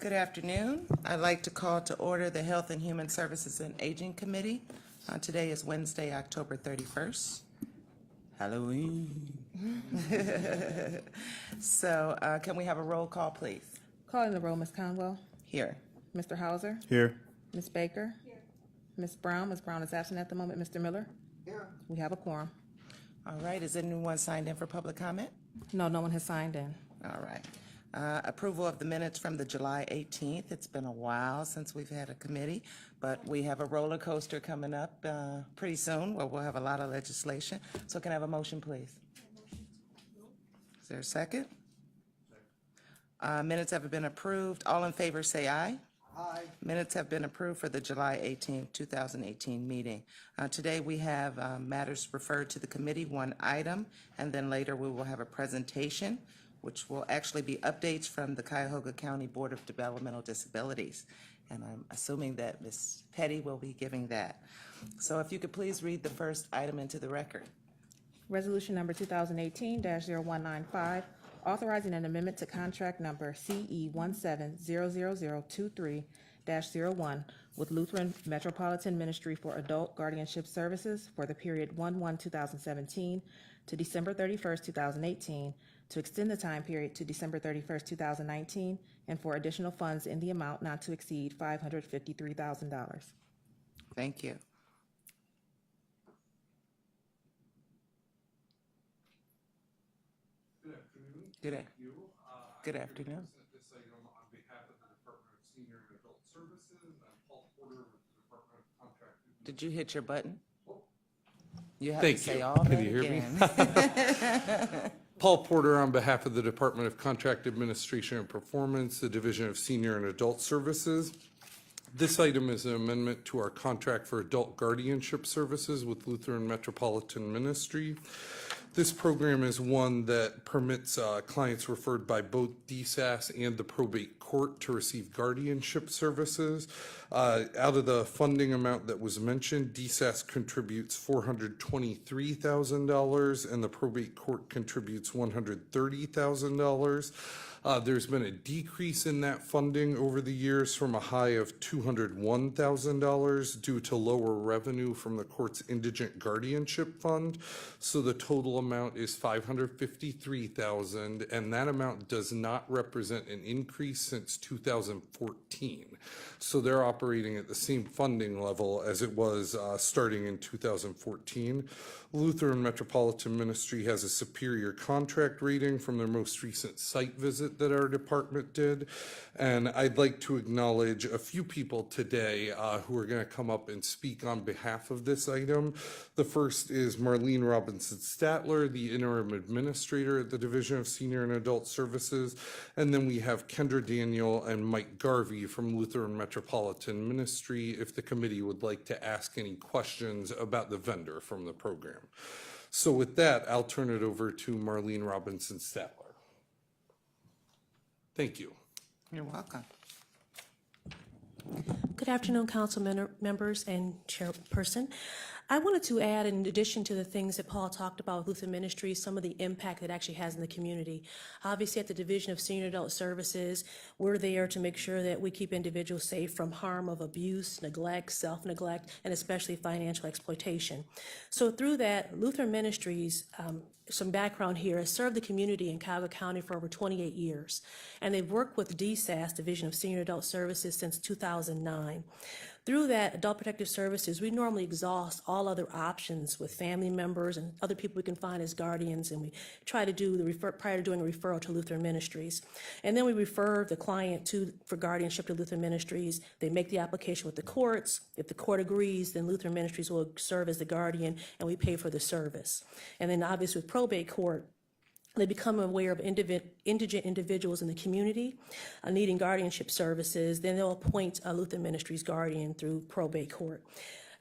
Good afternoon. I'd like to call to order the Health and Human Services and Aging Committee. Today is Wednesday, October 31st. Halloween. So can we have a roll call, please? Calling the roll, Ms. Conwell. Here. Mr. Hauser. Here. Ms. Baker. Here. Ms. Brown. Ms. Brown is absent at the moment. Mr. Miller. Here. We have a quorum. All right. Is anyone signed in for public comment? No one has signed in. All right. Approval of the minutes from the July 18th. It's been a while since we've had a committee, but we have a roller coaster coming up pretty soon where we'll have a lot of legislation. So can I have a motion, please? Is there a second? Minutes have been approved. All in favor say aye. Aye. Minutes have been approved for the July 18, 2018 meeting. Today we have matters referred to the committee, one item, and then later we will have a presentation, which will actually be updates from the Cuyahoga County Board of Developmental Disabilities. And I'm assuming that Ms. Petty will be giving that. So if you could please read the first item into the record. Resolution number 2018-0195, authorizing an amendment to contract number CE 17000023-01 with Lutheran Metropolitan Ministry for Adult Guardianship Services for the period 1/1/2017 to December 31st, 2018, to extend the time period to December 31st, 2019, and for additional funds in the amount not to exceed $553,000. Thank you. Good afternoon. Good, Thank you. good I'm here to afternoon. present this item on behalf of the Department of Senior and Adult Services. I'm Paul Porter with the Department of Contract. Did you hit your button? Oh. You have Thank to say you. all Can that you hear me? again. Paul Porter on behalf of the Department of Contract Administration and Performance, the Division of Senior and Adult Services. This item is an amendment to our contract for adult guardianship services with Lutheran Metropolitan Ministry. This program is one that permits clients referred by both DSAS and the probate court to receive guardianship services. Out of the funding amount that was mentioned, DSAS contributes $423,000 and the probate court contributes $130,000. There's been a decrease in that funding over the years from a high of $201,000 due to lower revenue from the court's indigent guardianship fund. So the total amount is $553,000, and that amount does not represent an increase since 2014. So they're operating at the same funding level as it was starting in 2014. Lutheran Metropolitan Ministry has a superior contract rating from their most recent site visit that our department did. And I'd like to acknowledge a few people today who are going to come up and speak on behalf of this item. The first is Marlene Robinson-Statler, the interim administrator at the Division of Senior and Adult Services. And then we have Kendra Daniel and Mike Garvey from Lutheran Metropolitan Ministry, if the committee would like to ask any questions about the vendor from the program. So with that, I'll turn it over to Marlene Robinson-Statler. Thank you. You're welcome. Good afternoon, council members and chairperson. I wanted to add, in addition to the things that Paul talked about with Lutheran Ministry, some of the impact it actually has in the community. Obviously, at the Division of Senior Adult Services, we're there to make sure that we keep individuals safe from harm of abuse, neglect, self-neglect, and especially financial exploitation. So through that, Lutheran Ministries, some background here, has served the community in Cuyahoga County for over 28 years. And they've worked with DSAS, Division of Senior Adult Services, since 2009. Through that, Adult Protective Services, we normally exhaust all other options with family members and other people we can find as guardians, and we try to do the prior to doing a referral to Lutheran Ministries. And then we refer the client for guardianship to Lutheran Ministries. They make the application with the courts. If the court agrees, then Lutheran Ministries will serve as the guardian, and we pay for the service. And then obviously with probate court, they become aware of indigent individuals in the community needing guardianship services. Then they'll appoint a Lutheran Ministries guardian through probate court.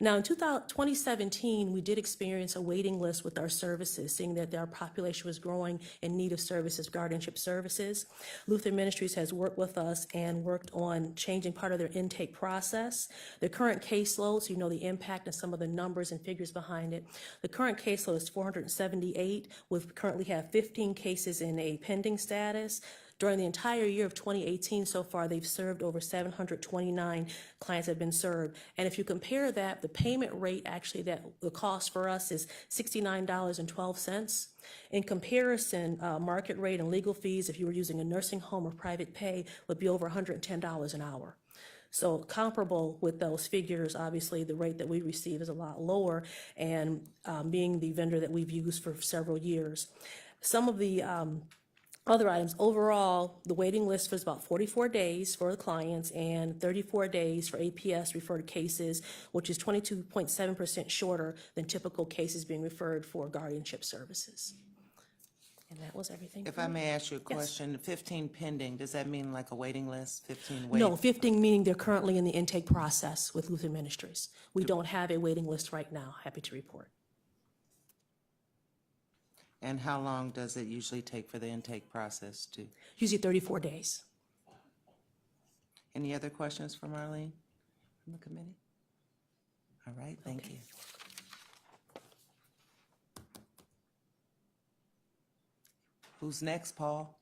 Now, in 2017, we did experience a waiting list with our services, seeing that our population was growing in need of services, guardianship services. Lutheran Ministries has worked with us and worked on changing part of their intake process. The current caseload, so you know the impact and some of the numbers and figures behind it. The current caseload is 478. We currently have 15 cases in a pending status, During the entire year of 2018 so far, they've served over 729 clients have been served. And if you compare that, the payment rate actually, that the cost for us is $69.12. In comparison, market rate and legal fees, if you were using a nursing home or private pay, would be over $110 an hour. So comparable with those figures, obviously the rate that we receive is a lot lower, and being the vendor that we've used for several years. Some of the other items, overall, the waiting list was about 44 days for the clients and 34 days for APS referred cases, which is 22.7% shorter than typical cases being referred for guardianship services. And that was everything. If I may ask you a Yes. question, 15 pending, does that mean like a waiting list, 15 wait? No, 15 meaning they're currently in the intake process with Lutheran Ministries. We don't have a waiting list right now, happy to report. And how long does it usually take for the intake process to? Usually 34 days. Any other questions for Marlene from the committee? All right, thank you. Who's next, Paul?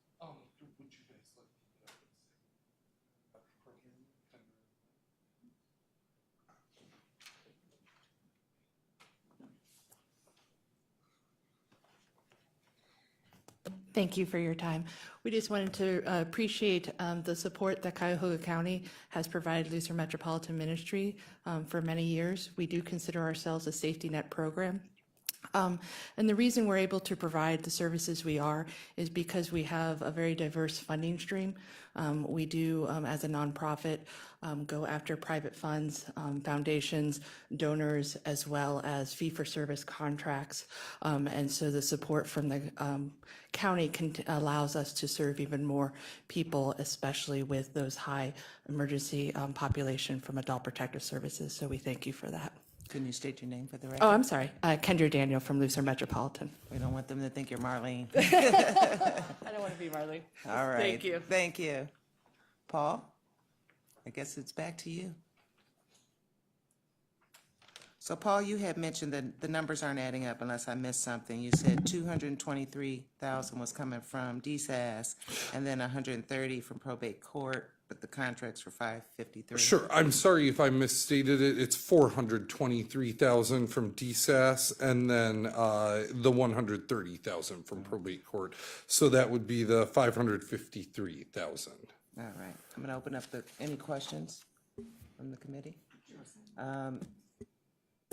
Thank you for your time. We just wanted to appreciate the support that Cuyahoga County has provided Lutheran Metropolitan Ministry for many years. We do consider ourselves a safety net program. And the reason we're able to provide the services we are is because we have a very diverse funding stream. We do, as a nonprofit, go after private funds, foundations, donors, as well as fee-for-service contracts. And so the support from the county allows us to serve even more people, especially with those high emergency population from Adult Protective Services. So we thank you for that. Can you state your name for the record? Oh, I'm sorry. Kendra Daniel from Lutheran Metropolitan. We don't want them to think you're Marlene. I don't want to be Marley. All right. Thank you. Thank you. Paul, I guess it's back to you. So Paul, you had mentioned that the numbers aren't adding up unless I missed something. You said 223,000 was coming from DSAS and then 130 from probate court, but the contracts were 553. Sure, I'm sorry if I misstated it. It's 423,000 from DSAS and then the 130,000 from probate court. So that would be the 553,000. All right. I'm going to open up any questions from the committee.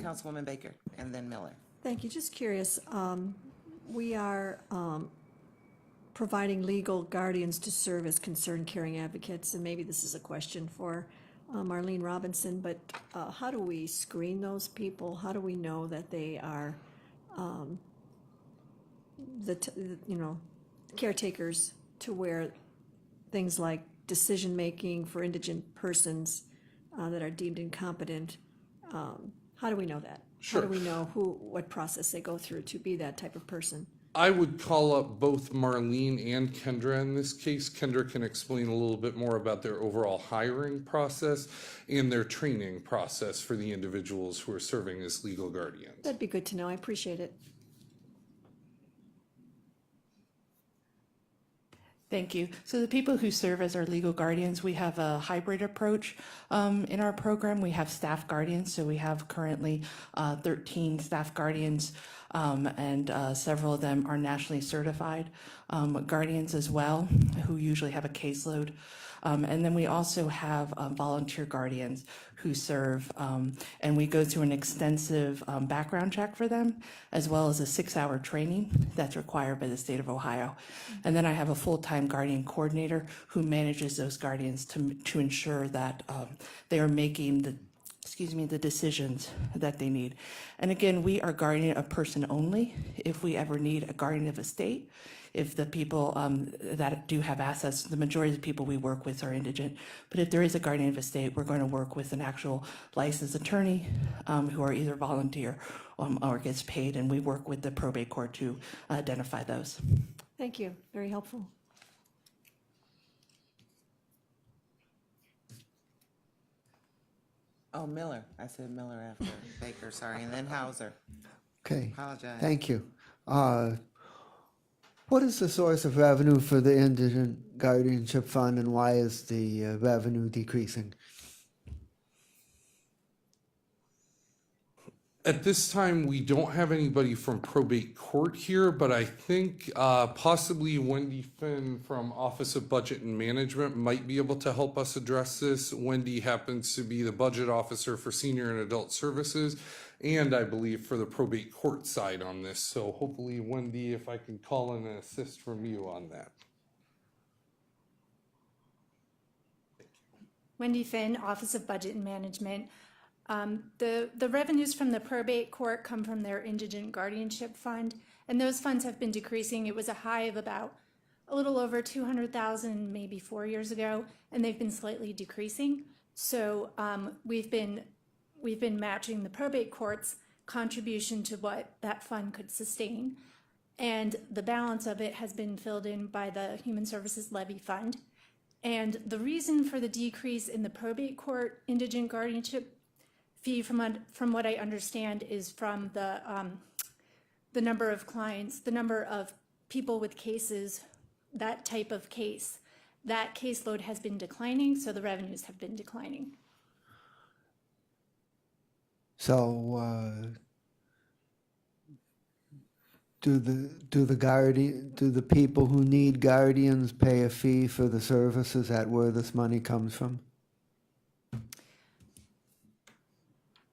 Councilwoman Baker and then Miller. Thank you. Just curious, we are providing legal guardians to serve as concerned caring advocates, and maybe this is a question for Marlene Robinson, but how do we screen those people? How do we know that they are caretakers to where things like decision-making for indigent persons that are deemed incompetent, how do we know that? Sure. How do we know what process they go through to be that type of person? I would call up both Marlene and Kendra in this case. Kendra can explain a little bit more about their overall hiring process and their training process for the individuals who are serving as legal guardians. That'd be good to know. I appreciate it. Thank you. So the people who serve as our legal guardians, we have a hybrid approach in our program. We have staff guardians, so we have currently 13 staff guardians, and several of them are nationally certified guardians as well, who usually have a caseload. And then we also have volunteer guardians who serve, and we go through an extensive background check for them, as well as a 6-hour training that's required by the state of Ohio. And then I have a full-time guardian coordinator who manages those guardians to ensure that they are making the decisions that they need. And again, we are guardian of person only. If we ever need a guardian of estate, if the people that do have assets, the majority of the people we work with are indigent, but if there is a guardian of estate, we're going to work with an actual licensed attorney who are either volunteer or gets paid, and we work with the probate court to identify those. Thank you. Very helpful. Oh, Miller. I said Miller after Baker, sorry, and then Hauser. Okay. Apologize. Thank you. What is the source of revenue for the Indigent Guardianship Fund, and why is the revenue decreasing? At this time, we don't have anybody from probate court here, but I think possibly Wendy Finn from Office of Budget and Management might be able to help us address this. Wendy happens to be the budget officer for senior and adult services, and I believe for the probate court side on this. So hopefully, Wendy, if I can call in and assist from you on that. Wendy Finn, Office of Budget and Management. The revenues from the probate court come from their indigent guardianship fund, and those funds have been decreasing. It was a high of about a little over 200,000 maybe 4 years ago, and they've been slightly decreasing. So we've been matching the probate court's contribution to what that fund could sustain, and the balance of it has been filled in by the Human Services Levy Fund. And the reason for the decrease in the probate court indigent guardianship fee, from what I understand, is from the number of clients, the number of people with cases, that type of case. That caseload has been declining, so the revenues have been declining. So, do the people who need guardians pay a fee for the service? Is that where this money comes from?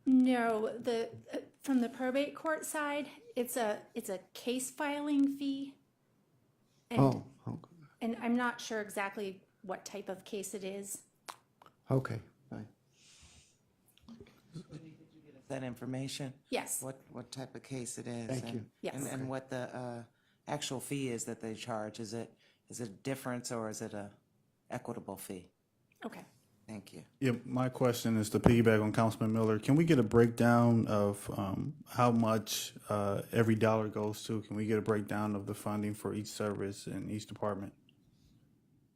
No, from the probate court side, it's a case filing fee. And, Oh, okay. and I'm not sure exactly what type of case it is. Okay, fine. That information? Yes. What type of case it is? Thank and- you. Yes. And what the actual fee is that they charge? Is it a difference, or is it a equitable fee? Okay. Thank you. Yeah, my question is to piggyback on Councilman Miller. Can we get a breakdown of how much every dollar goes to? Can we get a breakdown of the funding for each service in each department?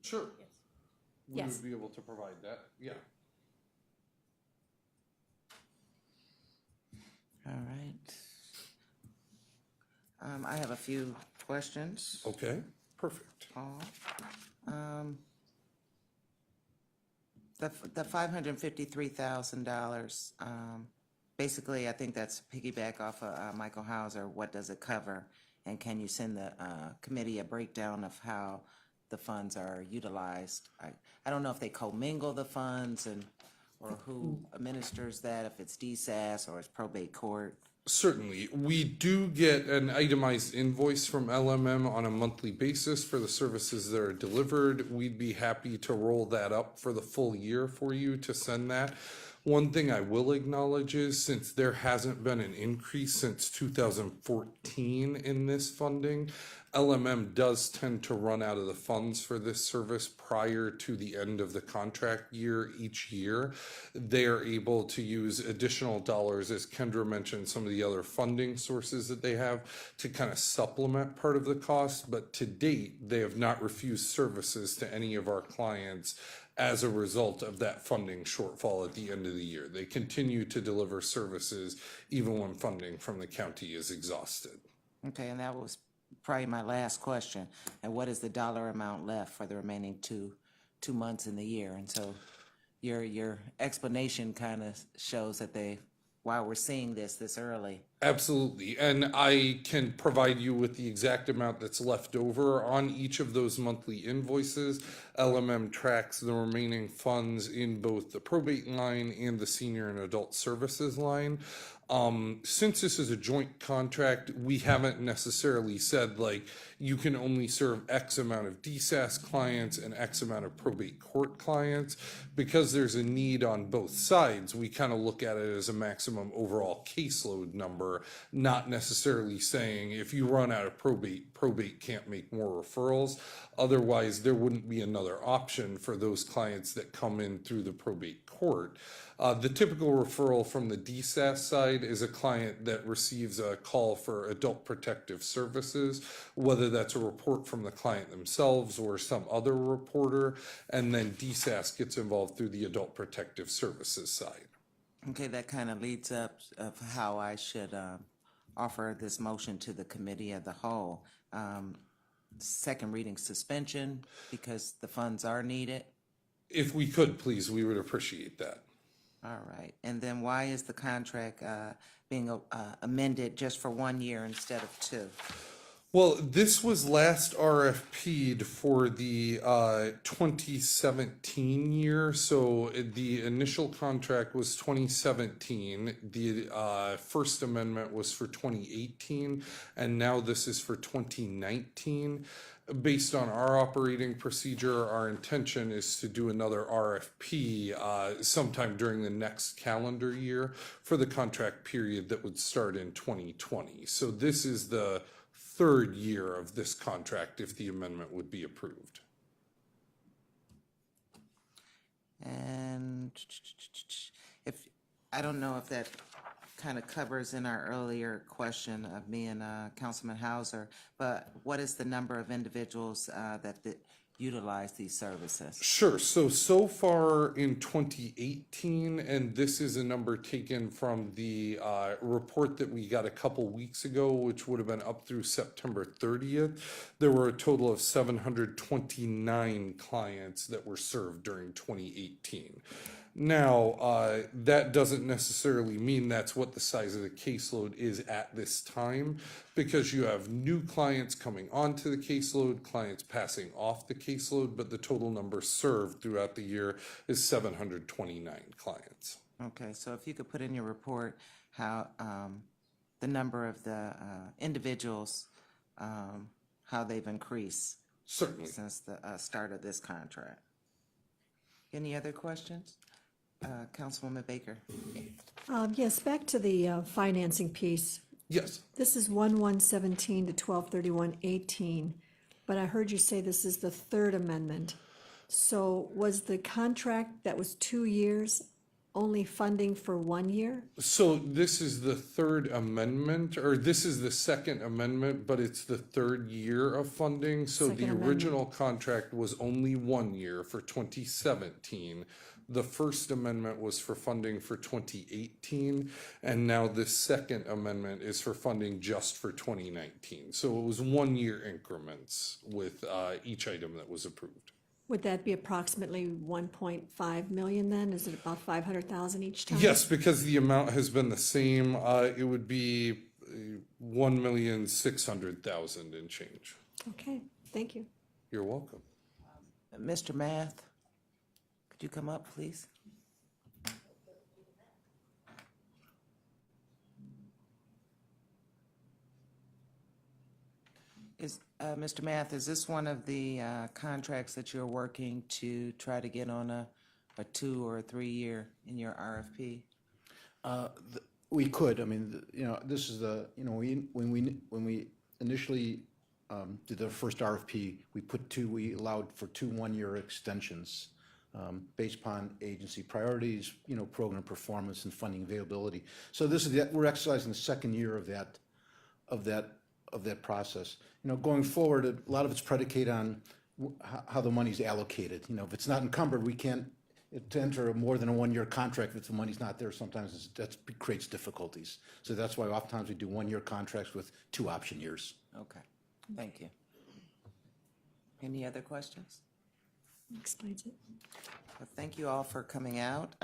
Sure. We Yes. would be able to provide that, yeah. All right. I have a few questions. Okay, perfect. Paul. The $553,000, basically, I think that's piggyback off of Michael Hauser. What does it cover? And can you send the committee a breakdown of how the funds are utilized? I don't know if they commingle the funds or who administers that, if it's DSAS or it's probate court. Certainly. We do get an itemized invoice from LMM on a monthly basis for the services that are delivered. We'd be happy to roll that up for the full year for you to send that. One thing I will acknowledge is, since there hasn't been an increase since 2014 in this funding, LMM does tend to run out of the funds for this service prior to the end of the contract year each year. They are able to use additional dollars, as Kendra mentioned, some of the other funding sources that they have to kind of supplement part of the cost. But to date, they have not refused services to any of our clients as a result of that funding shortfall at the end of the year. They continue to deliver services even when funding from the county is exhausted. Okay, and that was probably my last question. And what is the dollar amount left for the remaining two months in the year? And so your explanation kind of shows that why we're seeing this early. Absolutely. And I can provide you with the exact amount that's left over on each of those monthly invoices. LMM tracks the remaining funds in both the probate line and the senior and adult services line. Since this is a joint contract, we haven't necessarily said, like, you can only serve X amount of DSAS clients and X amount of probate court clients. Because there's a need on both sides, we kind of look at it as a maximum overall caseload number, not necessarily saying if you run out of probate can't make more referrals. Otherwise, there wouldn't be another option for those clients that come in through the probate court. The typical referral from the DSAS side is a client that receives a call for adult protective services, whether that's a report from the client themselves or some other reporter, and then DSAS gets involved through the adult protective services side. Okay, that kind of leads up of how I should offer this motion to the committee of the whole. second reading suspension because the funds are needed? If we could, please, we would appreciate that. All right. And then why is the contract being amended just for 1 year instead of 2? Well, this was last RFP'd for the 2017 year. So the initial contract was 2017. The first amendment was for 2018. And now this is for 2019. Based on our operating procedure, our intention is to do another RFP sometime during the next calendar year for the contract period that would start in 2020. So this is the third year of this contract if the amendment would be approved. And if, I don't know if that kind of covers in our earlier question of me and Councilman Hauser, but what is the number of individuals that utilize these services? Sure. So far in 2018, and this is a number taken from the report that we got a couple weeks ago, which would have been up through September 30th, there were a total of 729 clients that were served during 2018. Now, that doesn't necessarily mean that's what the size of the caseload is at this time, because you have new clients coming onto the caseload, clients passing off the caseload, but the total number served throughout the year is 729 clients. Okay, so if you could put in your report how the number of the individuals, how they've increased Certainly. since the start of this contract. Any other questions? Councilwoman Baker. Yes, back to the financing piece. Yes. This is 1/1/17 to 12/31/18, but I heard you say this is the third amendment. So was the contract that was 2 years only funding for 1 year? So this is the third amendment, or this is the second amendment, but it's the third year of funding. So Second the amendment. original contract was only 1 year for 2017. The first amendment was for funding for 2018, and now the second amendment is for funding just for 2019. So it was 1 year increments with each item that was approved. Would that be approximately 1.5 million then? Is it about 500,000 each time? Yes, because the amount has been the same, it would be 1,600,000 and change. Okay, thank you. You're welcome. Mr. Math, could you come up, please? Mr. Math, is this one of the contracts that you're working to try to get on a 2 or 3 year in your RFP? We could, I mean, this is the, when we initially did the first RFP, we allowed for 2 1-year extensions based upon agency priorities, program performance and funding availability. So this is we're exercising the second year of that process. Going forward, a lot of it's predicated on how the money's allocated. If it's not encumbered, we can't to enter more than a 1-year contract if the money's not there. Sometimes that creates difficulties. So that's why oftentimes we do 1-year contracts with 2 option years. Okay, thank you. Any other questions? Explains it. Well, thank you all for coming out.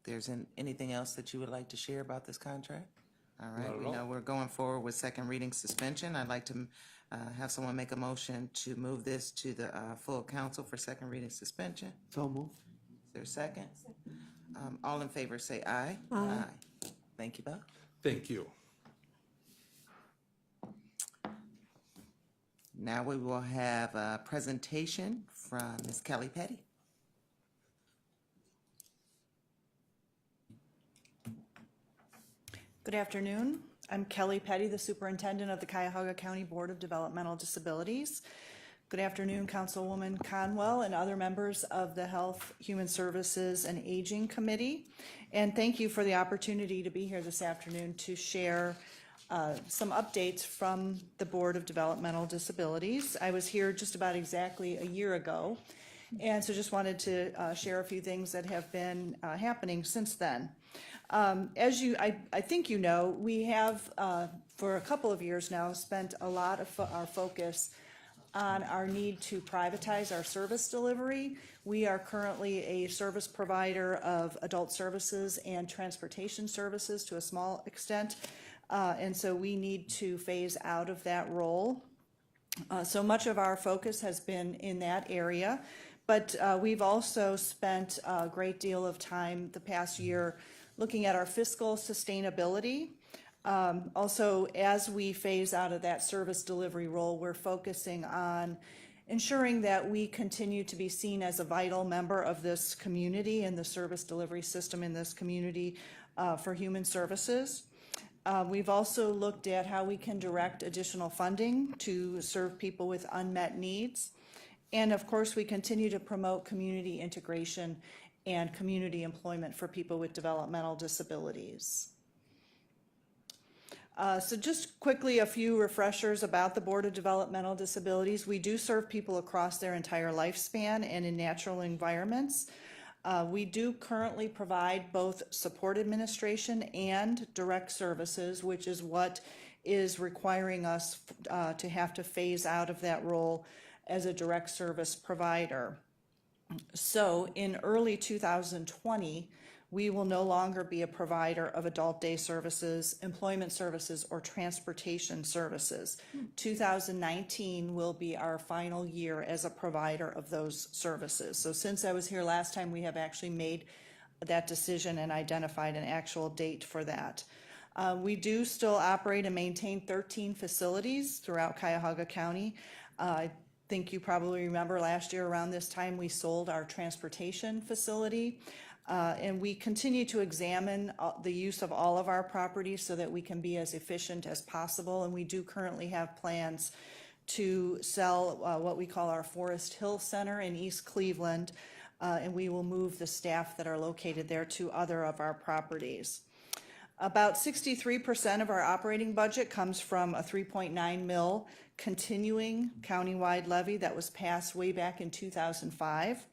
There's anything else that you would like to share about this contract? All right, we know we're going forward with second reading suspension. I'd like to have someone make a motion to move this to the full council for second reading suspension. So moved. Is there a second? All in favor say aye. Aye. Thank you both. Thank you. Now we will have a presentation from Ms. Kelly Petty. Good afternoon. I'm Kelly Petty, the Superintendent of the Cuyahoga County Board of Developmental Disabilities. Good afternoon, Councilwoman Conwell and other members of the Health, Human Services, and Aging Committee. And thank you for the opportunity to be here this afternoon to share some updates from the Board of Developmental Disabilities. I was here just about exactly a year ago, And so just wanted to share a few things that have been happening since then. As I think you know, we have, for a couple of years now, spent a lot of our focus on our need to privatize our service delivery. We are currently a service provider of adult services and transportation services to a small extent, and so we need to phase out of that role. So much of our focus has been in that area, but we've also spent a great deal of time the past year looking at our fiscal sustainability. Also, as we phase out of that service delivery role, we're focusing on ensuring that we continue to be seen as a vital member of this community and the service delivery system in this community for human services. We've also looked at how we can direct additional funding to serve people with unmet needs. And of course, we continue to promote community integration and community employment for people with developmental disabilities. So just quickly, a few refreshers about the Board of Developmental Disabilities. We do serve people across their entire lifespan and in natural environments. We do currently provide both support administration and direct services, which is what is requiring us to have to phase out of that role as a direct service provider. So in early 2020, we will no longer be a provider of adult day services, employment services, or transportation services. 2019 will be our final year as a provider of those services. So since I was here last time, we have actually made that decision and identified an actual date for that. We do still operate and maintain 13 facilities throughout Cuyahoga County. I think you probably remember last year around this time we sold our transportation facility. And we continue to examine the use of all of our properties so that we can be as efficient as possible. And we do currently have plans to sell what we call our Forest Hill Center in East Cleveland, and we will move the staff that are located there to other of our properties. About 63% of our operating budget comes from a 3.9 mil continuing countywide levy that was passed way back in 2005.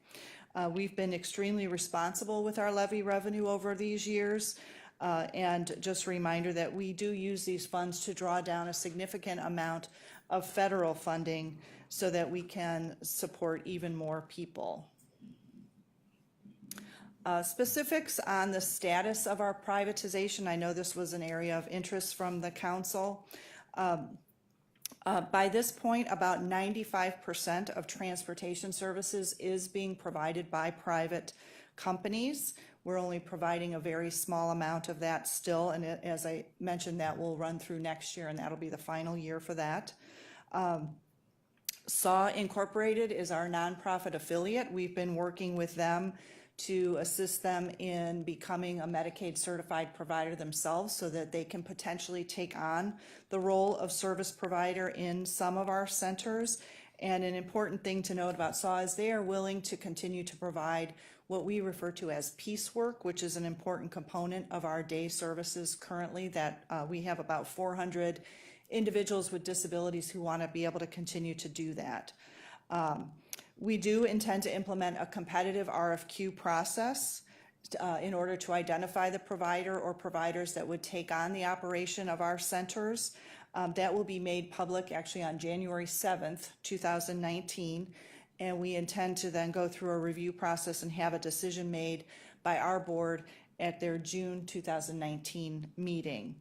We've been extremely responsible with our levy revenue over these years. And just a reminder that we do use these funds to draw down a significant amount of federal funding so that we can support even more people. Specifics on the status of our privatization. I know this was an area of interest from the council. By this point, about 95% of transportation services is being provided by private companies. We're only providing a very small amount of that still, and as I mentioned, that will run through next year, and that'll be the final year for that. SAW Incorporated is our nonprofit affiliate. We've been working with them to assist them in becoming a Medicaid certified provider themselves so that they can potentially take on the role of service provider in some of our centers. And an important thing to note about SAW is they are willing to continue to provide what we refer to as piecework, which is an important component of our day services currently, that we have about 400 individuals with disabilities who want to be able to continue to do that. We do intend to implement a competitive RFQ process in order to identify the provider or providers that would take on the operation of our centers. That will be made public actually on January 7th, 2019, and we intend to then go through a review process and have a decision made by our board at their June 2019 meeting.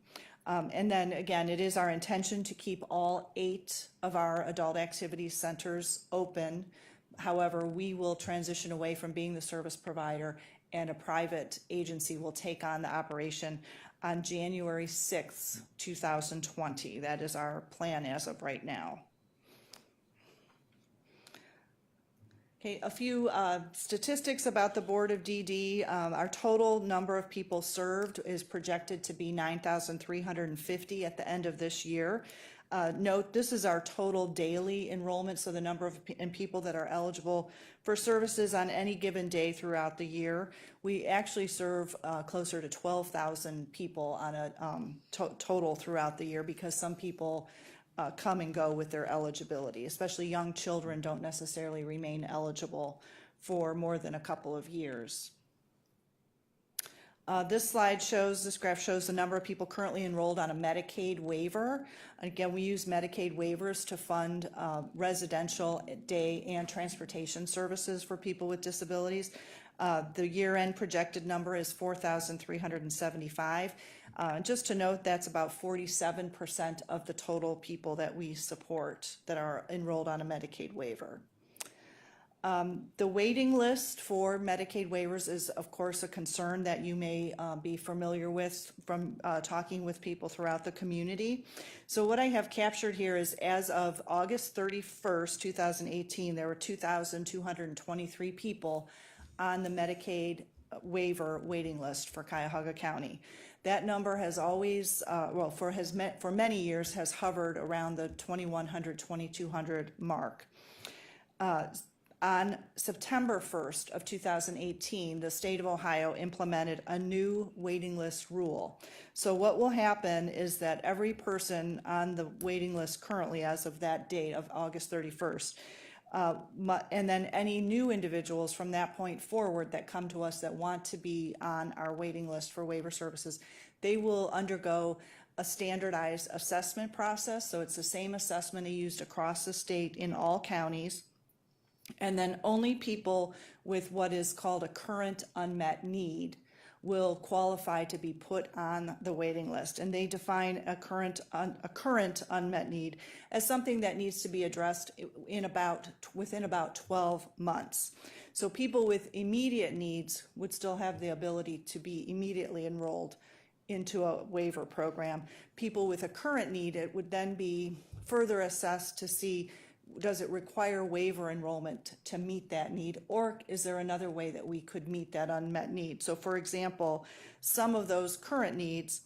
And then again, it is our intention to keep all 8 of our adult activities centers open. However, we will transition away from being the service provider, and a private agency will take on the operation on January 6th, 2020. That is our plan as of right now. Okay, a few statistics about the Board of DD. Our total number of people served is projected to be 9,350 at the end of this year. Note, this is our total daily enrollment, so the number of people that are eligible for services on any given day throughout the year. We actually serve closer to 12,000 people on a total throughout the year, because some people come and go with their eligibility, especially young children don't necessarily remain eligible for more than a couple of years. This graph shows the number of people currently enrolled on a Medicaid waiver. Again, we use Medicaid waivers to fund residential, day, and transportation services for people with disabilities. The year-end projected number is 4,375. Just to note, that's about 47% of the total people that we support that are enrolled on a Medicaid waiver. The waiting list for Medicaid waivers is, of course, a concern that you may be familiar with from talking with people throughout the community. So what I have captured here is as of August 31st, 2018, there were 2,223 people on the Medicaid waiver waiting list for Cuyahoga County. That number has always, for many years, has hovered around the 2,100, 2,200 mark. On September 1st of 2018, the state of Ohio implemented a new waiting list rule. So what will happen is that every person on the waiting list currently, as of that date of August 31st, and then any new individuals from that point forward that come to us that want to be on our waiting list for waiver services, they will undergo a standardized assessment process. So it's the same assessment used across the state in all counties. And then only people with what is called a current unmet need will qualify to be put on the waiting list. And they define a current unmet need as something that needs to be addressed within about 12 months. So people with immediate needs would still have the ability to be immediately enrolled into a waiver program. People with a current need, it would then be further assessed to see, does it require waiver enrollment to meet that need, or is there another way that we could meet that unmet need? So for example, some of those current needs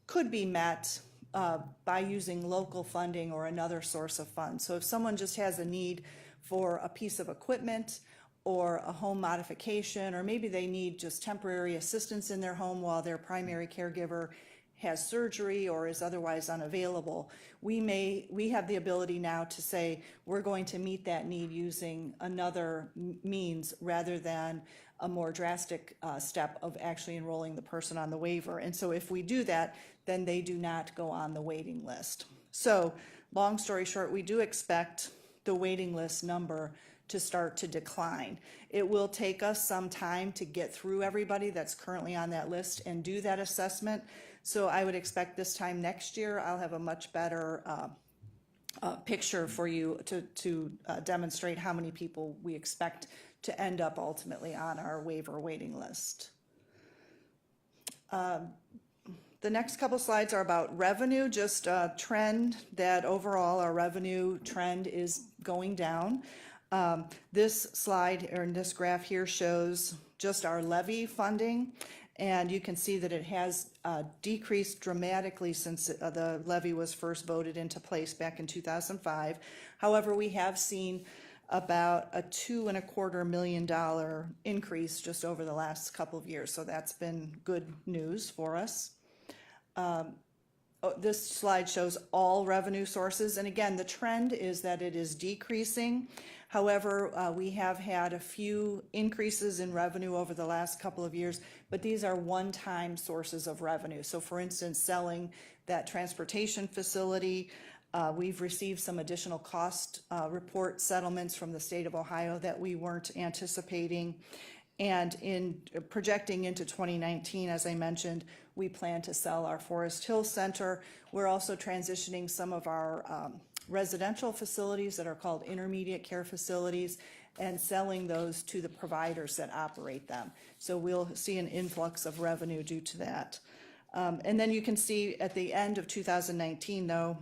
could be met by using local funding or another source of funds. So if someone just has a need for a piece of equipment or a home modification, or maybe they need just temporary assistance in their home while their primary caregiver has surgery or is otherwise unavailable, we have the ability now to say we're going to meet that need using another means rather than a more drastic step of actually enrolling the person on the waiver. And so if we do that, then they do not go on the waiting list. So long story short, we do expect the waiting list number to start to decline. It will take us some time to get through everybody that's currently on that list and do that assessment. So I would expect this time next year, I'll have a much better picture for you to demonstrate how many people we expect to end up ultimately on our waiver waiting list. The next couple slides are about revenue, just a trend that overall our revenue trend is going down. This slide, or this graph here, shows just our levy funding. And you can see that it has decreased dramatically since the levy was first voted into place back in 2005. However, we have seen about a $2.25 million increase just over the last couple of years. So that's been good news for us. This slide shows all revenue sources. And again, the trend is that it is decreasing. However, we have had a few increases in revenue over the last couple of years, but these are one-time sources of revenue. So for instance, selling that transportation facility, we've received some additional cost report settlements from the state of Ohio that we weren't anticipating. And in projecting into 2019, as I mentioned, we plan to sell our Forest Hill Center. We're also transitioning some of our residential facilities that are called intermediate care facilities and selling those to the providers that operate them. So we'll see an influx of revenue due to that. And then you can see at the end of 2019, though,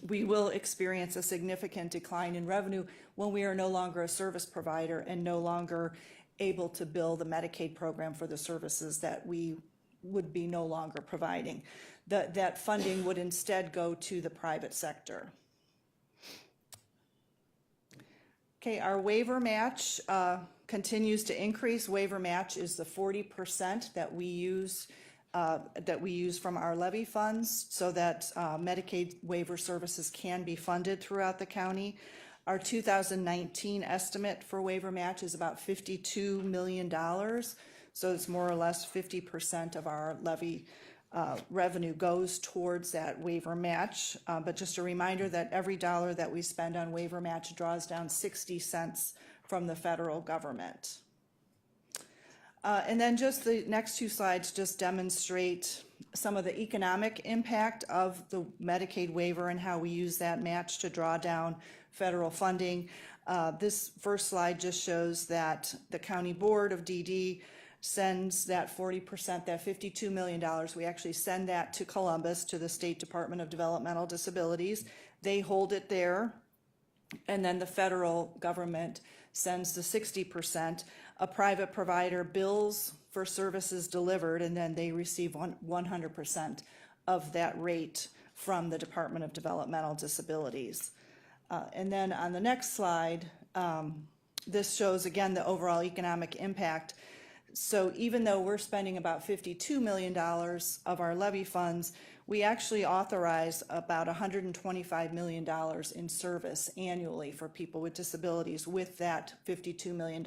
we will experience a significant decline in revenue when we are no longer a service provider and no longer able to bill the Medicaid program for the services that we would be no longer providing. That funding would instead go to the private sector. Okay, our waiver match continues to increase. Waiver match is the 40% that we use from our levy funds so that Medicaid waiver services can be funded throughout the county. Our 2019 estimate for waiver match is about $52 million. So it's more or less 50% of our levy revenue goes towards that waiver match. But just a reminder that every dollar that we spend on waiver match draws down 60 cents from the federal government. And then just the next two slides just demonstrate some of the economic impact of the Medicaid waiver and how we use that match to draw down federal funding. This first slide just shows that the County Board of DD sends that 40%, that $52 million, we actually send that to Columbus, to the State Department of Developmental Disabilities. They hold it there, and then the federal government sends the 60%. A private provider bills for services delivered, and then they receive 100% of that rate from the Department of Developmental Disabilities. And then on the next slide, this shows again the overall economic impact. So even though we're spending about $52 million of our levy funds, we actually authorize about $125 million in service annually for people with disabilities with that $52 million.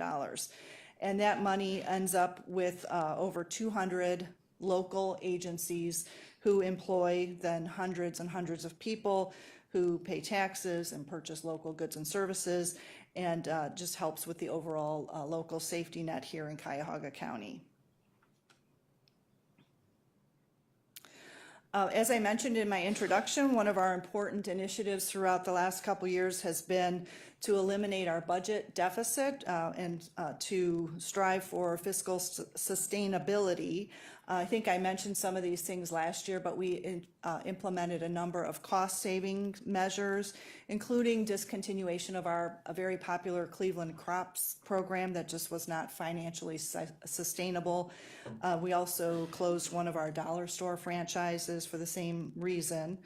And that money ends up with over 200 local agencies who employ then hundreds and hundreds of people who pay taxes and purchase local goods and services, and just helps with the overall local safety net here in Cuyahoga County. As I mentioned in my introduction, one of our important initiatives throughout the last couple years has been to eliminate our budget deficit and to strive for fiscal sustainability. I think I mentioned some of these things last year, but we implemented a number of cost-saving measures, including discontinuation of a very popular Cleveland Crops program that just was not financially sustainable. We also closed one of our dollar store franchises for the same reason.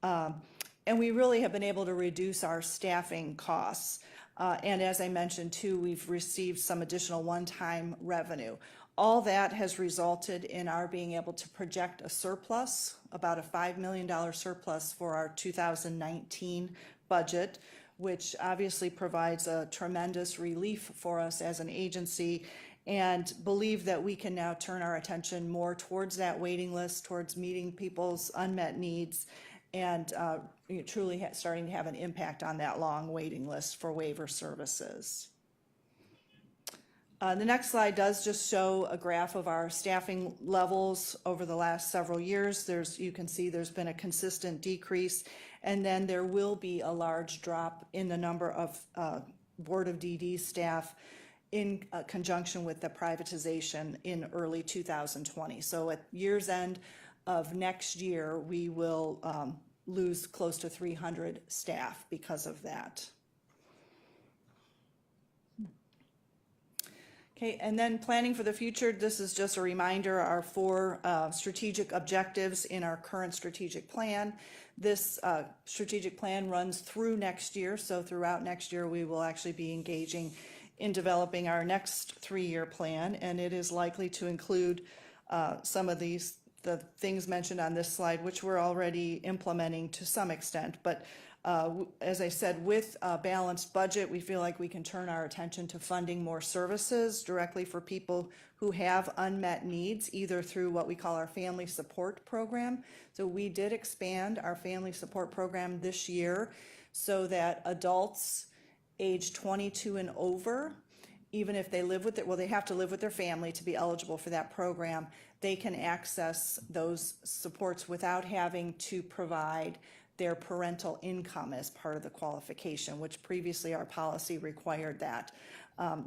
And we really have been able to reduce our staffing costs. And as I mentioned too, we've received some additional one-time revenue. All that has resulted in our being able to project a surplus, about a $5 million surplus for our 2019 budget, which obviously provides a tremendous relief for us as an agency, and believe that we can now turn our attention more towards that waiting list, towards meeting people's unmet needs, and truly starting to have an impact on that long waiting list for waiver services. The next slide does just show a graph of our staffing levels over the last several years. You can see there's been a consistent decrease, and then there will be a large drop in the number of Board of DD staff in conjunction with the privatization in early 2020. So at year's end of next year, we will lose close to 300 staff because of that. Okay, and then planning for the future, this is just a reminder, our 4 strategic objectives in our current strategic plan. This strategic plan runs through next year, so throughout next year we will actually be engaging in developing our next 3-year plan, and it is likely to include some of the things mentioned on this slide, which we're already implementing to some extent. But as I said, with a balanced budget, we feel like we can turn our attention to funding more services directly for people who have unmet needs, either through what we call our family support program. So we did expand our family support program this year so that adults age 22 and over, even if they live with it, well, they have to live with their family to be eligible for that program, they can access those supports without having to provide their parental income as part of the qualification, which previously our policy required that.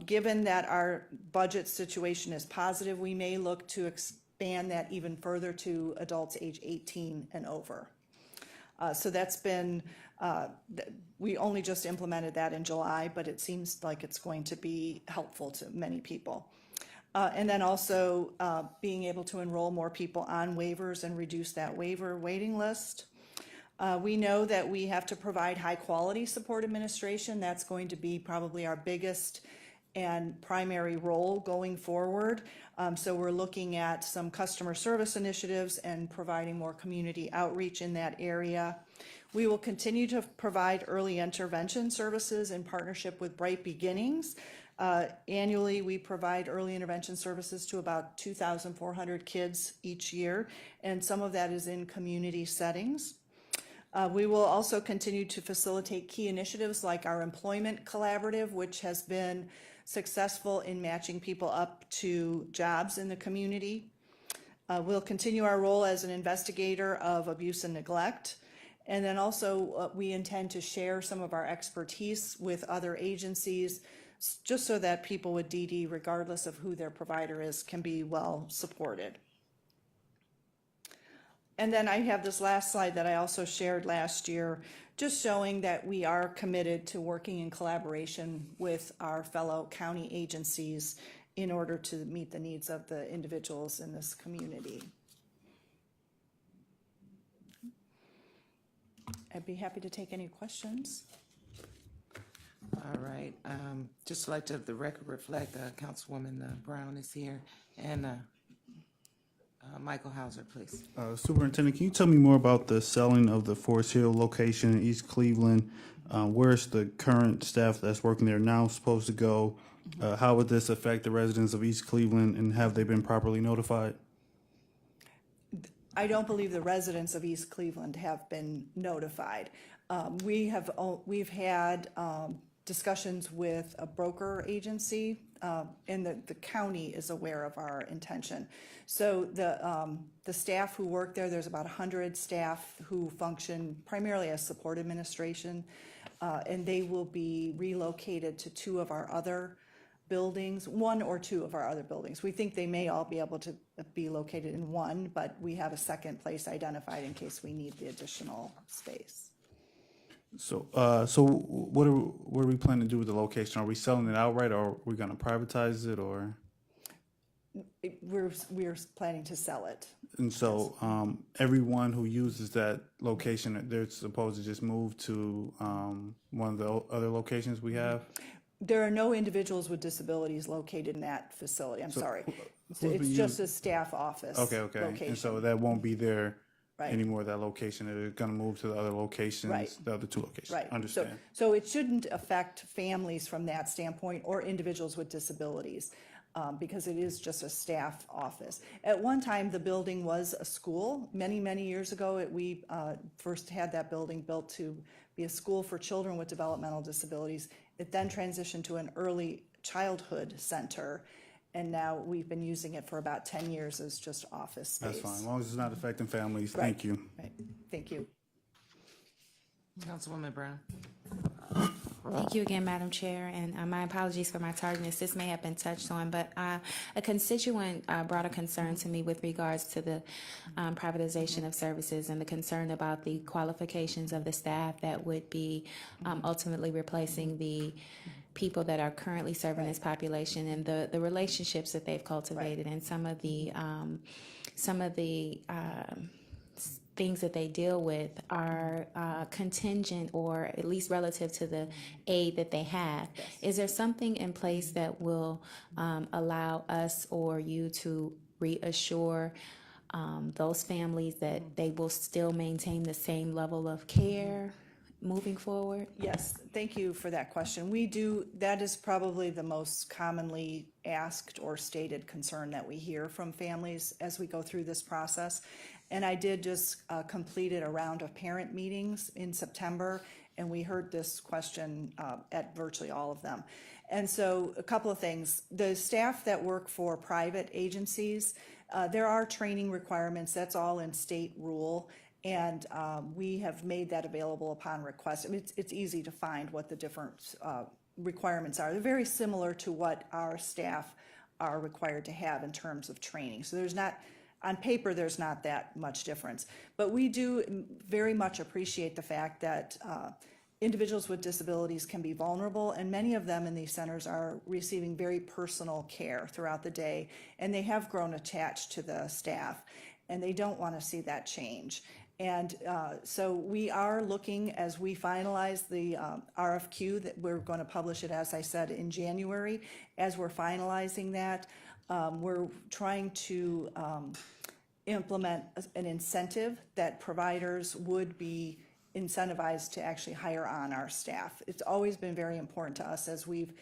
Given that our budget situation is positive, we may look to expand that even further to adults age 18 and over. So that's been, we only just implemented that in July, but it seems like it's going to be helpful to many people. And then also being able to enroll more people on waivers and reduce that waiver waiting list. We know that we have to provide high quality support administration. That's going to be probably our biggest and primary role going forward. So we're looking at some customer service initiatives and providing more community outreach in that area. We will continue to provide early intervention services in partnership with Bright Beginnings. Annually, we provide early intervention services to about 2,400 kids each year, and some of that is in community settings. We will also continue to facilitate key initiatives like our employment collaborative, which has been successful in matching people up to jobs in the community. We'll continue our role as an investigator of abuse and neglect. And then also we intend to share some of our expertise with other agencies, just so that people with DD, regardless of who their provider is, can be well supported. And then I have this last slide that I also shared last year, just showing that we are committed to working in collaboration with our fellow county agencies in order to meet the needs of the individuals in this community. I'd be happy to take any questions. All right, just like to have the record reflect, Councilwoman Brown is here, and Michael Hauser, please. Superintendent, can you tell me more about the selling of the Forest Hill location in East Cleveland? Where's the current staff that's working there now supposed to go? How would this affect the residents of East Cleveland, and have they been properly notified? I don't believe the residents of East Cleveland have been notified. We've had discussions with a broker agency, and the county is aware of our intention. So the staff who work there, there's about 100 staff who function primarily as support administration, and they will be relocated to two of our other buildings, one or two of our other buildings. We think they may all be able to be located in one, but we have a second place identified in case we need the additional space. So, what are we planning to do with the location? Are we selling it outright, or are we going to privatize it, or? We're planning to sell it. And so, everyone who uses that location, they're supposed to just move to one of the other locations we have? There are no individuals with disabilities located in that facility. I'm sorry. It's just a staff office. Okay. location. And so that won't be there Right. anymore, that location. They're going to move to the other locations, Right. the other two locations. Right. Understand. So it shouldn't affect families from that standpoint or individuals with disabilities, because it is just a staff office. At one time, the building was a school. Many, many years ago, we first had that building built to be a school for children with developmental disabilities. It then transitioned to an early childhood center, and now we've been using it for about 10 years as just office space. That's fine, as long as it's not affecting families. Right. Thank you. Right. Thank you. Councilwoman Brown. Thank you again, Madam Chair, and my apologies for my tardiness. This may have been touched on, but a constituent brought a concern to me with regards to the privatization of services and the concern about the qualifications of the staff that would be ultimately replacing the people that are currently serving this population, and the relationships that they've cultivated, and some of the things that they deal with are contingent, or at least relative to the aid that they have. Yes. Is there something in place that will allow us or you to reassure those families that they will still maintain the same level of care moving forward? Yes, thank you for that question. We do, that is probably the most commonly asked or stated concern that we hear from families as we go through this process. And I did just completed a round of parent meetings in September, and we heard this question at virtually all of them. And so a couple of things. The staff that work for private agencies, there are training requirements. That's all in state rule. And we have made that available upon request. I mean, it's easy to find what the different requirements are. They're very similar to what our staff are required to have in terms of training. So there's not, on paper, there's not that much difference. But we do very much appreciate the fact that individuals with disabilities can be vulnerable, and many of them in these centers are receiving very personal care throughout the day, and they have grown attached to the staff, and they don't want to see that change. And so we are looking, as we finalize the RFQ, that we're going to publish it, as I said, in January. As we're finalizing that, we're trying to implement an incentive that providers would be incentivized to actually hire on our staff. It's always been very important to us as we've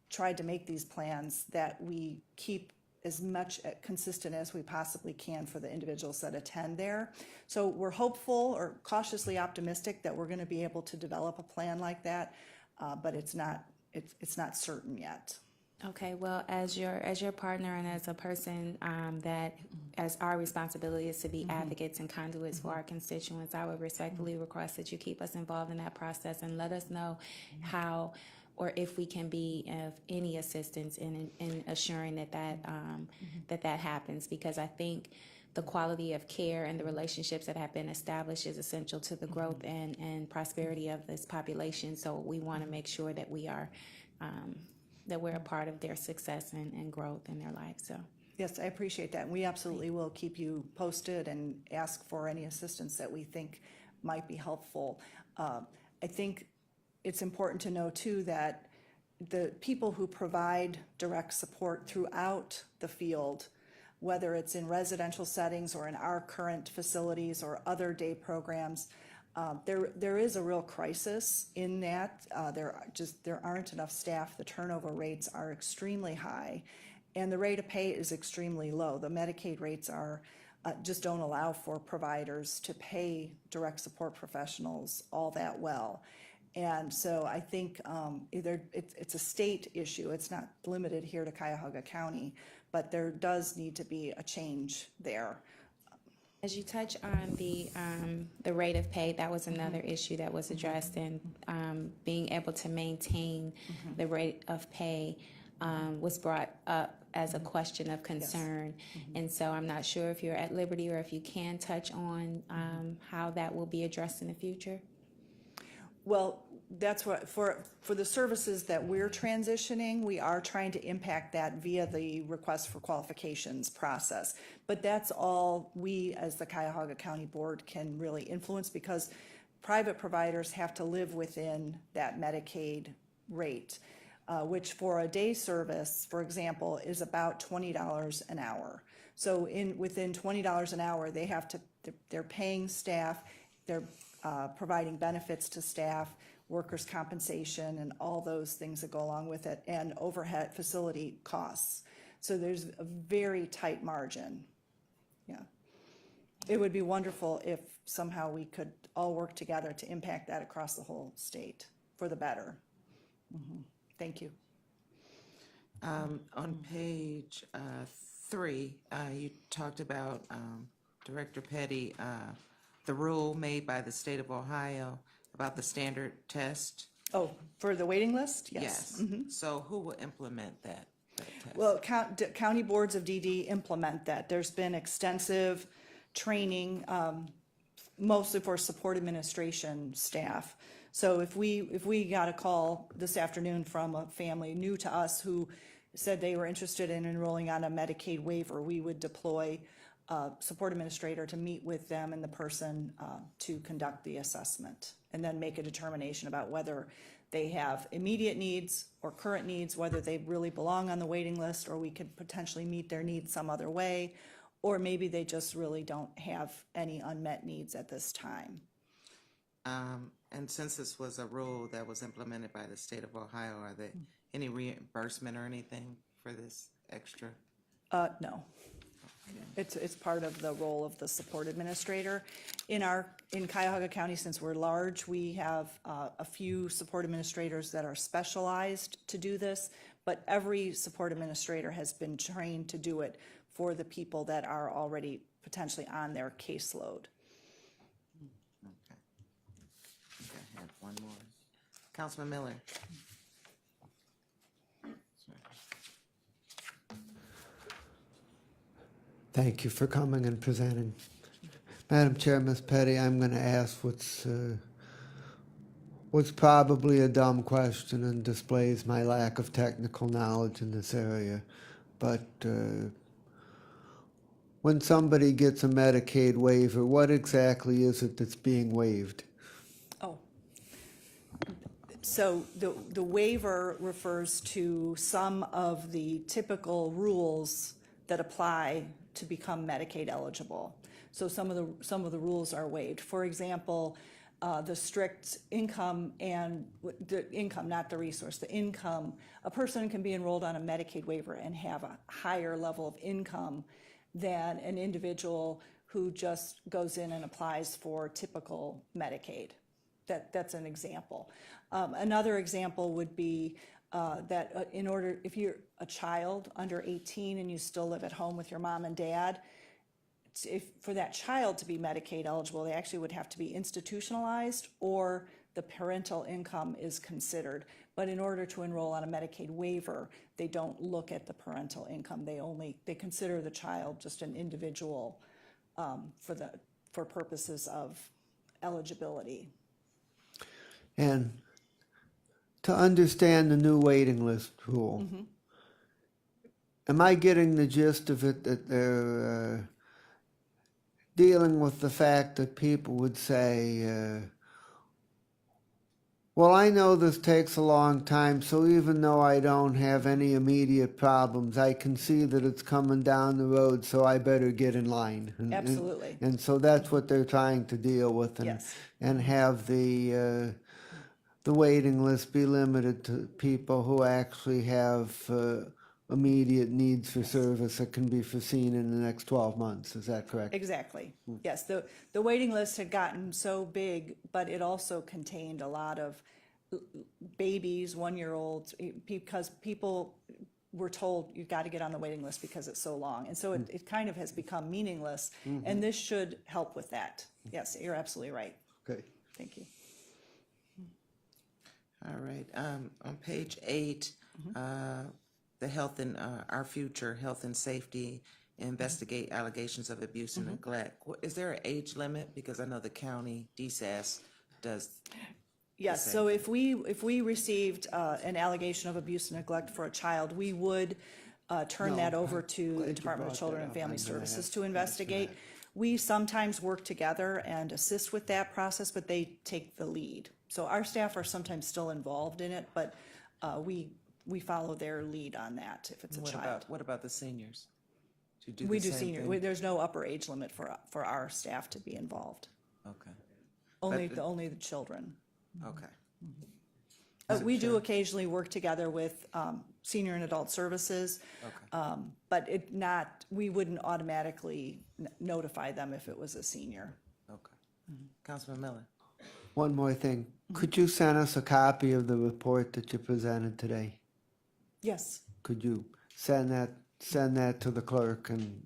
tried to make these plans that we keep as much consistent as we possibly can for the individuals that attend there. So we're hopeful or cautiously optimistic that we're going to be able to develop a plan like that, but it's not certain yet. Okay, well, as your partner and as a person that, as our responsibility is to be advocates and conduits for our constituents, I would respectfully request that you keep us involved in that process and let us know how or if we can be of any assistance in assuring that happens, because I think the quality of care and the relationships that have been established is essential to the growth and prosperity of this population. So we want to make sure that we are that we're a part of their success and growth in their life. So Yes, I appreciate that. And we absolutely will keep you posted and ask for any assistance that we think might be helpful. I think it's important to know too that the people who provide direct support throughout the field, whether it's in residential settings or in our current facilities or other day programs, there is a real crisis in that. There aren't enough staff. The turnover rates are extremely high, and the rate of pay is extremely low. The Medicaid rates are just don't allow for providers to pay direct support professionals all that well. And so I think either it's a state issue. It's not limited here to Cuyahoga County, but there does need to be a change there. as you touch on the rate of pay, that was another issue that was addressed, and being able to maintain the rate of pay was brought up as a question of concern. And so I'm not sure if you're at liberty or if you can touch on how that will be addressed in the future. Well, that's what, for the services that we're transitioning, we are trying to impact that via the request for qualifications process. But that's all we, as the Cuyahoga County Board, can really influence, because private providers have to live within that Medicaid rate, which for a day service, for example, is about $20 an hour. So within $20 an hour, they're paying staff, they're providing benefits to staff, workers' compensation, and all those things that go along with it, and overhead facility costs. So there's a very tight margin. Yeah. It would be wonderful if somehow we could all work together to impact that across the whole state for the better. Thank you. On page 3, you talked about, Director Petty, the rule made by the state of Ohio about the standard test. Oh, for the waiting list? Yes. So who will implement that test? Well, county boards of DD implement that. There's been extensive training, mostly for support administration staff. So if we got a call this afternoon from a family new to us who said they were interested in enrolling on a Medicaid waiver, we would deploy a support administrator to meet with them and the person to conduct the assessment, and then make a determination about whether they have immediate needs or current needs, whether they really belong on the waiting list, or we could potentially meet their needs some other way, or maybe they just really don't have any unmet needs at this time. And since this was a rule that was implemented by the state of Ohio, are there any reimbursement or anything for this extra? No. It's part of the role of the support administrator. In Cuyahoga County, since we're large, we have a few support administrators that are specialized to do this, but every support administrator has been trained to do it for the people that are already potentially on their caseload. Okay. I think I have one more. Councilman Miller. Thank you for coming and presenting. Madam Chair, Ms. Petty, I'm going to ask what's probably a dumb question and displays my lack of technical knowledge in this area. But when somebody gets a Medicaid waiver, what exactly is it that's being waived? Oh. So the waiver refers to some of the typical rules that apply to become Medicaid eligible. So some of the rules are waived. For example, the strict income and the income, not the resource, the income. A person can be enrolled on a Medicaid waiver and have a higher level of income than an individual who just goes in and applies for typical Medicaid. That's an example. Another example would be that if you're a child under 18 and you still live at home with your mom and dad, for that child to be Medicaid eligible, they actually would have to be institutionalized or the parental income is considered. But in order to enroll on a Medicaid waiver, they don't look at the parental income. They consider the child just an individual for purposes of eligibility. And to understand the new waiting list rule, am I getting the gist of it that they're dealing with the fact that people would say, well, I know this takes a long time, so even though I don't have any immediate problems, I can see that it's coming down the road, so I better get in line. Absolutely. And so that's what they're trying to deal with, Yes. and have the waiting list be limited to people who actually have immediate needs for service that can be foreseen in the next 12 months. Is that correct? Exactly. Yes, the waiting list had gotten so big, but it also contained a lot of babies, 1-year-olds, because people were told you've got to get on the waiting list because it's so long. And so it kind of has become meaningless, and this should help with that. Yes, you're absolutely right. Okay. Thank you. All right, on page 8, the health and our future health and safety, investigate allegations of abuse and neglect. Is there an age limit? Because I know the county DSAS does. Yes, so if we received an allegation of abuse and neglect for a child, we would turn that over to the Department of Children and Family Services to investigate. We sometimes work together and assist with that process, but they take the lead. So our staff are sometimes still involved in it, but we follow their lead on that if it's a child. What about the seniors? We do senior. There's no upper age limit for our staff to be involved. Okay. Only the children. Okay. We do occasionally work together with senior and adult services, but we wouldn't automatically notify them if it was a senior. Okay. Councilman Miller. One more thing. Could you send us a copy of the report that you presented today? Yes. Could you send that to the clerk and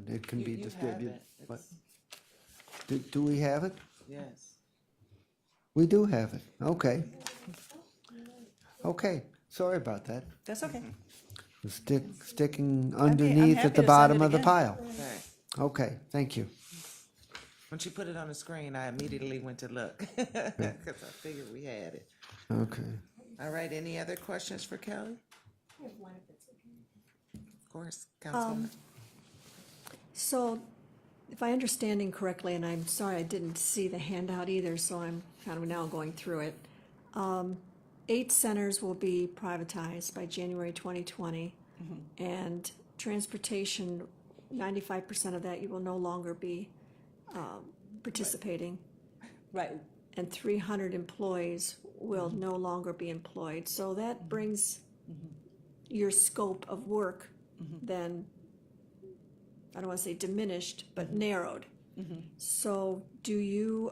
it can be distributed? What? Do we have it? Yes. We do have it. Okay. Okay. Sorry about that. That's okay. Sticking underneath happy at the to send bottom it of the again. pile. Okay. Okay. Thank you. When she put it on the screen, I immediately went to look because I figured we had it. Okay. All right, any other questions for Kelly? Of course, Councilwoman. So, if I understanding correctly, and I'm sorry I didn't see the handout either, so I'm kind of now going through it. 8 centers will be privatized by January 2020, and transportation, 95% of that you will no longer be participating, Right. and 300 employees will no longer be employed. So that brings your scope of work then, I don't want to say diminished, but narrowed. So do you,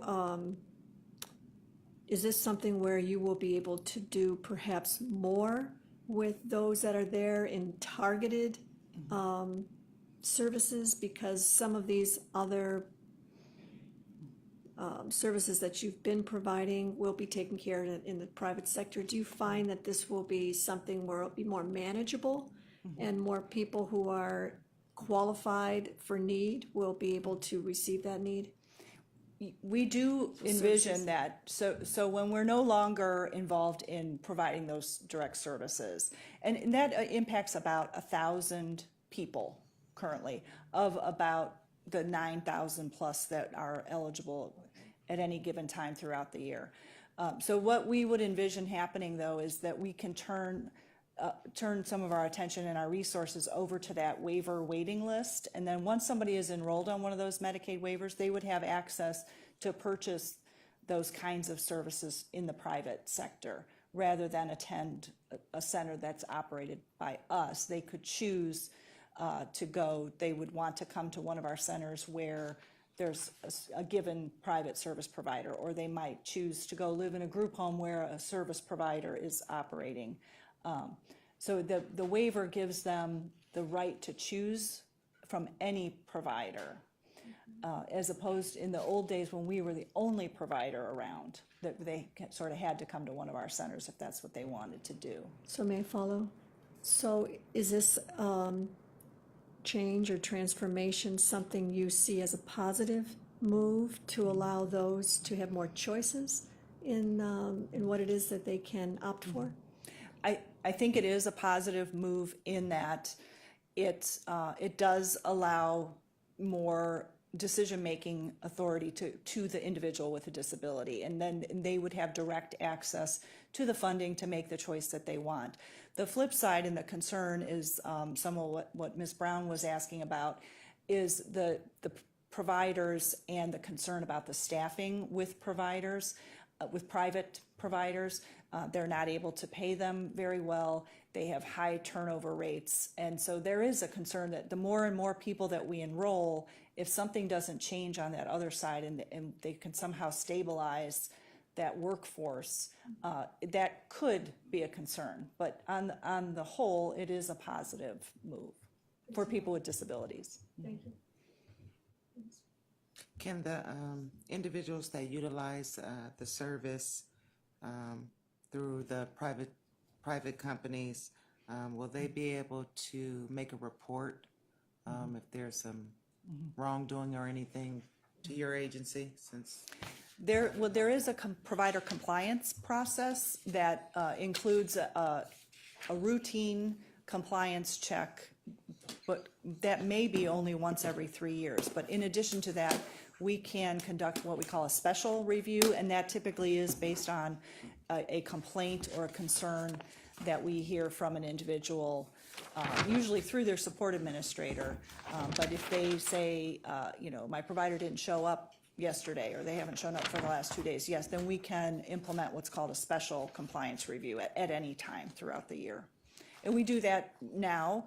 is this something where you will be able to do perhaps more with those that are there in targeted services? Because some of these other services that you've been providing will be taken care of in the private sector. Do you find that this will be something where it'll be more manageable and more people who are qualified for need will be able to receive that need? We do envision that. So when we're no longer involved in providing those direct services, and that impacts about 1,000 people currently, of about the 9,000 plus that are eligible at any given time throughout the year. So what we would envision happening, though, is that we can turn some of our attention and our resources over to that waiver waiting list. And then once somebody is enrolled on one of those Medicaid waivers, they would have access to purchase those kinds of services in the private sector rather than attend a center that's operated by us. They could choose to go, they would want to come to one of our centers where there's a given private service provider, or they might choose to go live in a group home where a service provider is operating. So the waiver gives them the right to choose from any provider, as opposed in the old days when we were the only provider around, that they sort of had to come to one of our centers if that's what they wanted to do. So may I follow? So is this change or transformation something you see as a positive move to allow those to have more choices in what it is that they can opt for? I think it is a positive move in that it does allow more decision-making authority to the individual with a disability, and then they would have direct access to the funding to make the choice that they want. The flip side and the concern is some of what Ms. Brown was asking about is the providers and the concern about the staffing with providers, with private providers. They're not able to pay them very well. They have high turnover rates. And so there is a concern that the more and more people that we enroll, if something doesn't change on that other side and they can somehow stabilize that workforce, that could be a concern. But on the whole, it is a positive move for people with disabilities. Thank you. Can the individuals that utilize the service through the private companies, will they be able to make a report if there's some wrongdoing or anything to your agency? Since There is a provider compliance process that includes a routine compliance check, but that may be only once every 3 years. But in addition to that, we can conduct what we call a special review, and that typically is based on a complaint or a concern that we hear from an individual, usually through their support administrator. But if they say, my provider didn't show up yesterday, or they haven't shown up for the last 2 days, yes, then we can implement what's called a special compliance review at any time throughout the year. And we do that now.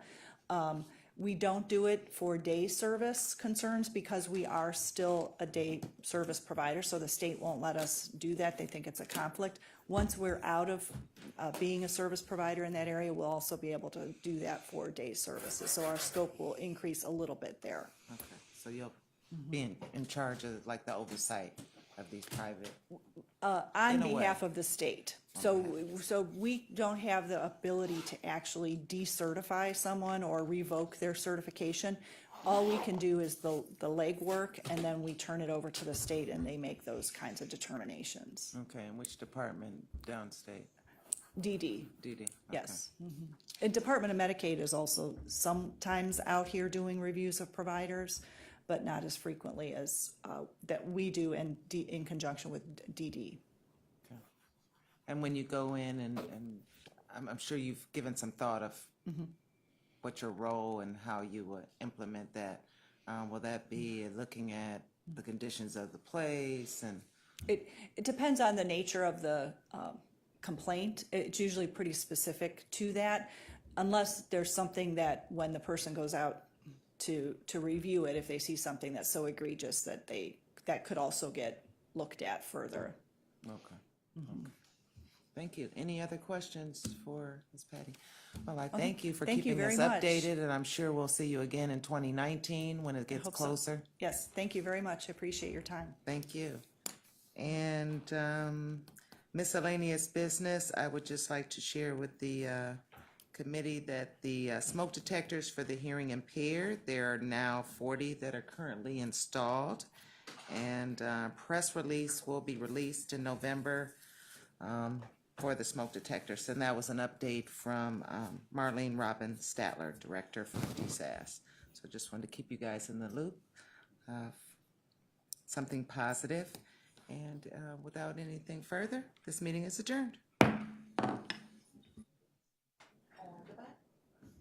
We don't do it for day service concerns because we are still a day service provider, so the state won't let us do that. They think it's a conflict. Once we're out of being a service provider in that area, we'll also be able to do that for day services. So our scope will increase a little bit there. okay, so you'll be in charge of like the oversight of these private. On In a way. behalf of the state. So we don't have the ability to actually decertify someone or revoke their certification. All we can do is the legwork, and then we turn it over to the state and they make those kinds of determinations. Okay, and which department downstate? DD, DD? yes. And Department of Medicaid is also sometimes out here doing reviews of providers, but not as frequently as that we do in conjunction with DD. And when you go in and I'm sure you've given some thought of what your role and how you would implement that. Will that be looking at the conditions of the place and? It depends on the nature of the complaint. It's usually pretty specific to that, unless there's something that when the person goes out to review it, if they see something that's so egregious that could also get looked at further. Okay. Okay. Thank you. Any other questions for Ms. Patty? Well, I thank you for Thank you keeping us very much. updated, and I'm sure we'll see you again in 2019 when it gets hope so. closer. Yes, thank you very much. I appreciate your time. Thank you. And miscellaneous business, I would just like to share with the committee that the smoke detectors for the hearing impaired, there are now 40 that are currently installed. And press release will be released in November for the smoke detectors. And that was an update from Marlene Robin Statler, Director from DSAS. So just wanted to keep you guys in the loop of something positive. And without anything further, this meeting is adjourned.